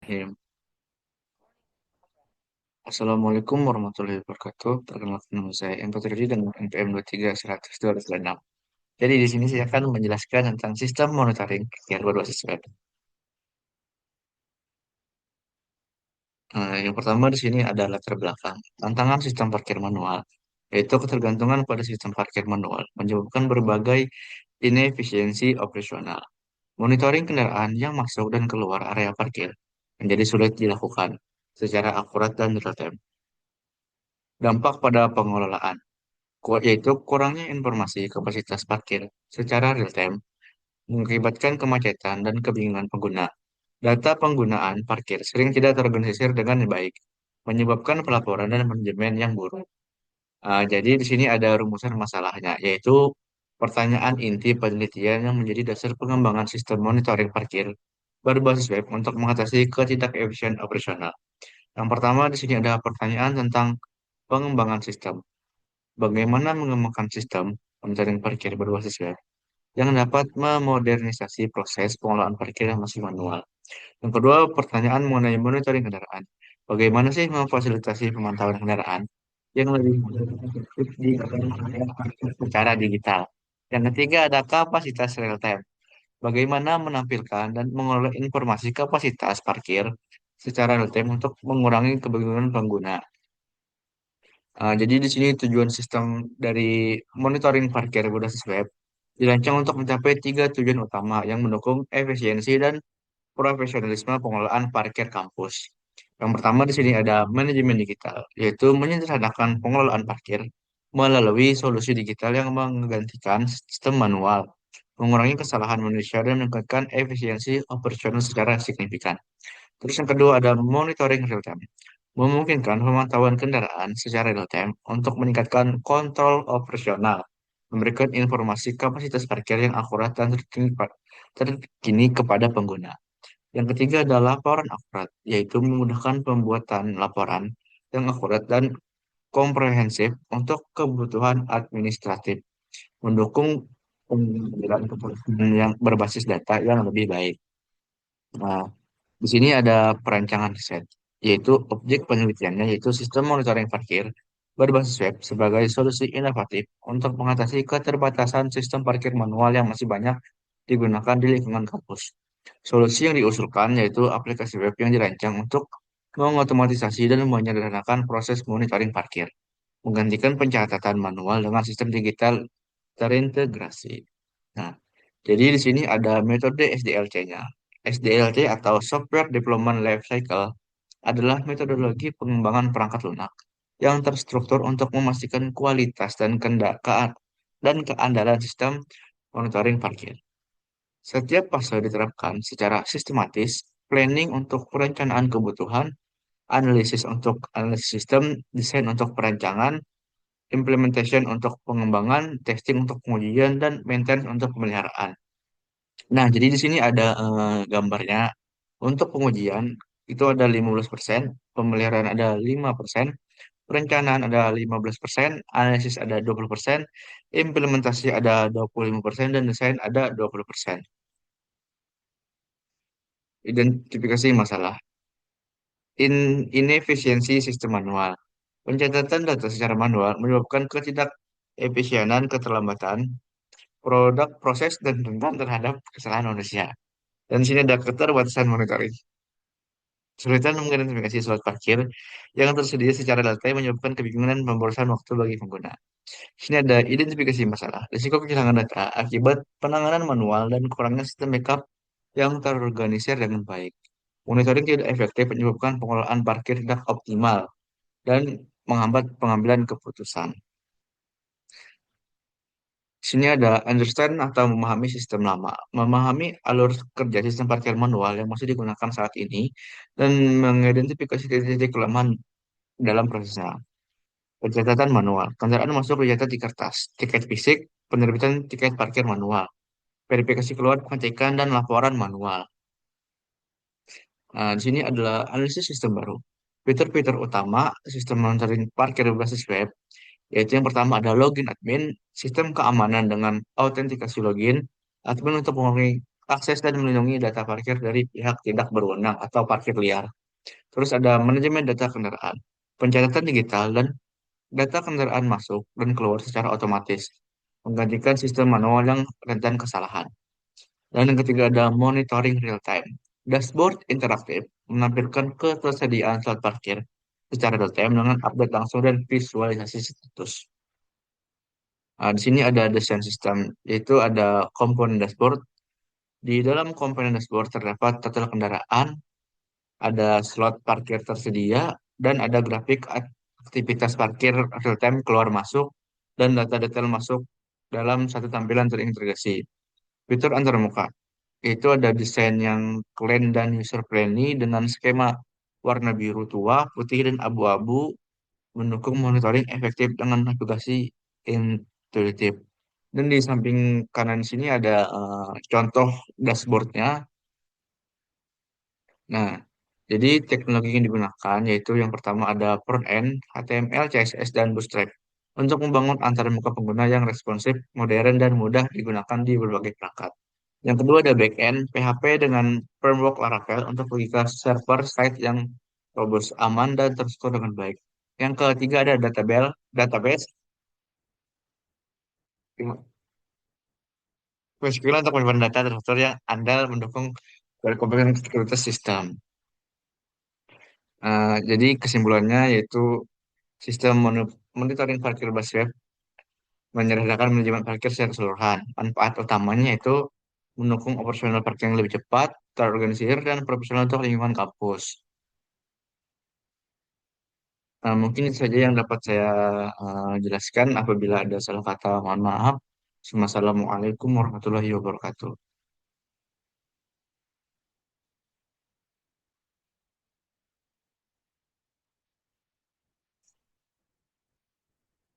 Ya. Assalamualaikum warahmatullahi wabarakatuh. Perkenalkan nama saya M. Putridi dengan NPM 23100 enam. Jadi di sini saya akan menjelaskan tentang sistem monitoring yang berbasis web. Yang pertama di sini ada latar belakang. Tantangan sistem parkir manual, yaitu ketergantungan pada sistem parkir manual, menyebabkan berbagai inefisiensi operasional. Monitoring kendaraan yang masuk dan keluar area parkir menjadi sulit dilakukan secara akurat dan real time. Dampak pada pengelolaan, yaitu kurangnya informasi kapasitas parkir secara real time mengakibatkan kemacetan dan kebingungan pengguna. Data penggunaan parkir sering tidak terorganisir dengan baik, menyebabkan pelaporan dan manajemen yang buruk. Jadi di sini ada rumusan masalahnya, yaitu pertanyaan inti penelitian yang menjadi dasar pengembangan sistem monitoring parkir berbasis web untuk mengatasi ketidakefisien operasional. Yang pertama di sini ada pertanyaan tentang pengembangan sistem. Bagaimana mengembangkan sistem monitoring parkir berbasis web yang dapat memodernisasi proses pengelolaan parkir yang masih manual. Yang kedua, pertanyaan mengenai monitoring kendaraan. Bagaimana sih memfasilitasi pemantauan kendaraan yang lebih efektif di secara digital. Yang ketiga, ada kapasitas real time. Bagaimana menampilkan dan mengelola informasi kapasitas parkir secara real time untuk mengurangi kebingungan pengguna. Jadi di sini tujuan sistem dari monitoring parkir berbasis web dirancang untuk mencapai tiga tujuan utama yang mendukung efisiensi dan profesionalisme pengelolaan parkir kampus. Yang pertama di sini ada manajemen digital, yaitu menyederhanakan pengelolaan parkir melalui solusi digital yang menggantikan sistem manual, mengurangi kesalahan manusia dan meningkatkan efisiensi operasional secara signifikan. Terus yang kedua ada monitoring real time, memungkinkan pemantauan kendaraan secara real time untuk meningkatkan kontrol operasional, memberikan informasi kapasitas parkir yang akurat dan terkini kepada pengguna. Yang ketiga adalah laporan akurat, yaitu memudahkan pembuatan laporan yang akurat dan komprehensif untuk kebutuhan administratif, mendukung pengambilan keputusan yang berbasis data yang lebih baik. Nah, di sini ada perancangan riset, yaitu objek penelitiannya, yaitu sistem monitoring parkir berbasis web sebagai solusi inovatif untuk mengatasi keterbatasan sistem parkir manual yang masih banyak digunakan di lingkungan kampus. Solusi yang diusulkan yaitu aplikasi web yang dirancang untuk mengotomatisasi dan menyederhanakan proses monitoring parkir, menggantikan pencatatan manual dengan sistem digital terintegrasi. Nah, jadi di sini ada metode SDLC-nya. SDLC atau Software Development Life Cycle adalah metodologi pengembangan perangkat lunak yang terstruktur untuk memastikan kualitas dan keandalan sistem monitoring parkir. Setiap fase diterapkan secara sistematis, planning untuk perencanaan kebutuhan, analisis untuk analisis sistem, desain untuk perancangan, implementation untuk pengembangan, testing untuk pengujian, dan maintenance untuk pemeliharaan. Nah, jadi di sini ada gambarnya. Untuk pengujian itu ada 15%, pemeliharaan ada 5%, perencanaan ada 15%, analisis ada 20%, implementasi ada 25%, dan desain ada 20%. Identifikasi masalah. Inefisiensi sistem manual. Pencatatan data secara manual menyebabkan ketidakefisienan, keterlambatan, produk proses, dan rentan terhadap kesalahan manusia. Dan di sini ada keterbatasan monitoring. Kesulitan mengidentifikasi slot parkir yang tersedia secara data menyebabkan kebingungan dan pemborosan waktu bagi pengguna. Di sini ada identifikasi masalah. Risiko kehilangan data akibat penanganan manual dan kurangnya sistem backup yang terorganisir dengan baik. Monitoring tidak efektif menyebabkan pengelolaan parkir tidak optimal dan menghambat pengambilan keputusan. Di sini ada understand atau memahami sistem lama, memahami alur kerja sistem parkir manual yang masih digunakan saat ini, dan mengidentifikasi titik-titik kelemahan dalam prosesnya. Pencatatan manual, kendaraan masuk dicatat di kertas, tiket fisik, penerbitan tiket parkir manual, verifikasi keluar pengecekan dan laporan manual. Nah, di sini adalah analisis sistem baru. Fitur-fitur utama sistem monitoring parkir berbasis web, yaitu yang pertama ada login admin, sistem keamanan dengan autentikasi login, admin untuk mengurangi akses dan melindungi data parkir dari pihak tidak berwenang atau parkir liar. Terus ada manajemen data kendaraan, pencatatan digital dan data kendaraan masuk dan keluar secara otomatis, menggantikan sistem manual yang rentan kesalahan. Dan yang ketiga ada monitoring real time. Dashboard interaktif menampilkan ketersediaan slot parkir secara real time dengan update langsung dan visualisasi status. Nah, di sini ada desain sistem, yaitu ada komponen dashboard. Di dalam komponen dashboard terdapat total kendaraan, ada slot parkir tersedia, dan ada grafik aktivitas parkir real time keluar masuk dan data detail masuk dalam satu tampilan terintegrasi. Fitur antarmuka, itu ada desain yang clean dan user friendly dengan skema warna biru tua, putih, dan abu-abu mendukung monitoring efektif dengan navigasi intuitif. Dan di samping kanan sini ada contoh dashboardnya. Nah, jadi teknologi yang digunakan yaitu yang pertama ada front-end, HTML, CSS, dan Bootstrap untuk membangun antarmuka pengguna yang responsif, modern, dan mudah digunakan di berbagai perangkat. Yang kedua ada back-end, PHP dengan framework Laravel untuk logika server site yang robust, aman, dan terstruktur dengan baik. Yang ketiga ada database, MySQL untuk menyimpan data terstruktur yang andal mendukung berkompetensi sekuritas sistem. Jadi kesimpulannya yaitu sistem monitoring parkir bus web menyederhanakan manajemen parkir secara keseluruhan. Manfaat utamanya yaitu mendukung operasional parkir yang lebih cepat, terorganisir, dan profesional untuk lingkungan kampus. Mungkin itu saja yang dapat saya jelaskan. Apabila ada salah kata, mohon maaf. Wassalamualaikum warahmatullahi wabarakatuh.